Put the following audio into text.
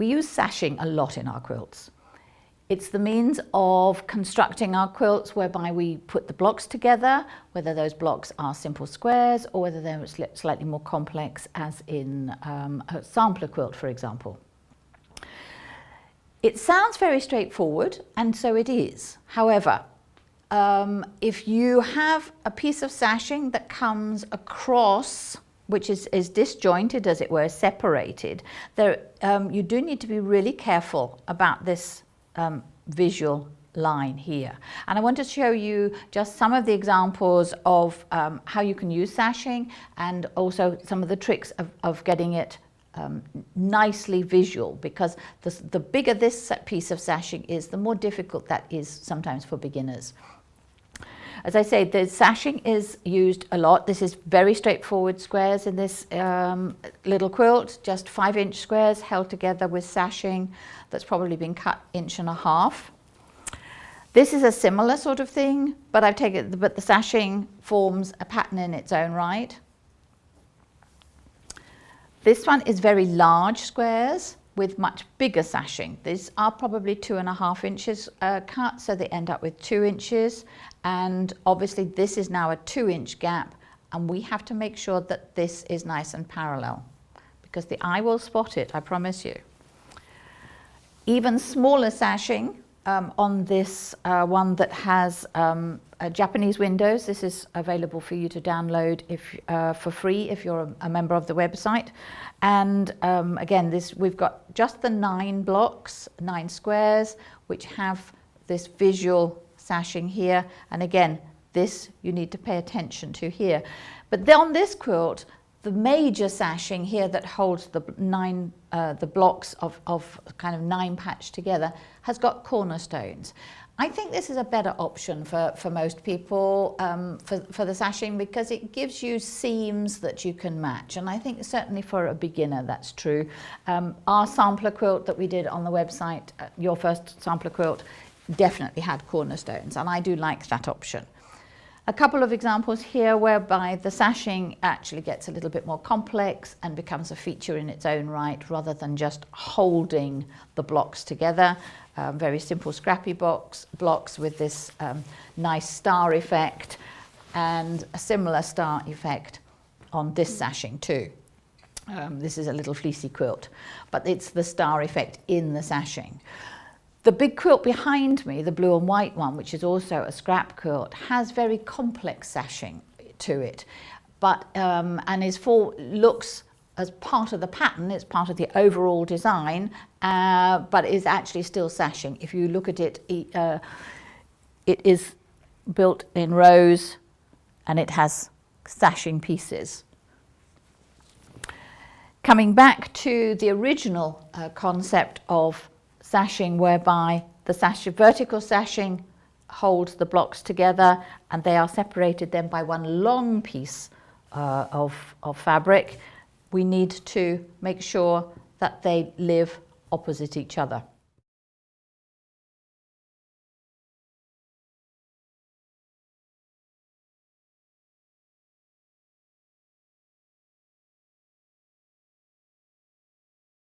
We use sashing a lot in our quilts. It's the means of constructing our quilts whereby we put the blocks together, whether those blocks are simple squares or whether they're slightly more complex, as in a sampler quilt, for example. It sounds very straightforward, and so it is. However, if you have a piece of sashing that comes across, which is disjointed, as it were, separated, you do need to be really careful about this visual line here. And I want to show you just some of the examples of how you can use sashing, and also some of the tricks of getting it nicely visual, because the bigger this piece of sashing is, the more difficult that is sometimes for beginners. As I say, the sashing is used a lot. This is very straightforward squares in this little quilt, just 5-inch squares held together with sashing that's probably been cut 1.5 inches. This is a similar sort of thing, but but the sashing forms a pattern in its own right. This one is very large squares with much bigger sashing. These are probably 2.5 inches cut, so they end up with 2 inches. And obviously this is now a 2-inch gap, and we have to make sure that this is nice and parallel, because the eye will spot it, I promise you. Even smaller sashing on this one that has Japanese windows. This is available for you to download for free if you're a member of the website. And again, we've got just the 9 blocks, 9 squares, which have this visual sashing here. And again, this you need to pay attention to here. But then on this quilt, the major sashing here that holds the blocks of kind of 9 patched together has got cornerstones. I think this is a better option for most people for the sashing, because it gives you seams that you can match, and I think certainly for a beginner that's true. Our sampler quilt that we did on the website, Your First Sampler Quilt, definitely had cornerstones, and I do like that option. A couple of examples here whereby the sashing actually gets a little bit more complex and becomes a feature in its own right, rather than just holding the blocks together. Very simple scrappy blocks with this nice star effect, and a similar star effect on this sashing too. This is a little fleecy quilt, but it's the star effect in the sashing. The big quilt behind me, the blue and white one, which is also a scrap quilt, has very complex sashing to it, but and looks as part of the pattern. It's part of the overall design, but is actually still sashing. If you look at it, it is built in rows, and it has sashing pieces. Coming back to the original concept of sashing, whereby the vertical sashing holds the blocks together, and they are separated then by one long piece of fabric. We need to make sure that they live opposite each other.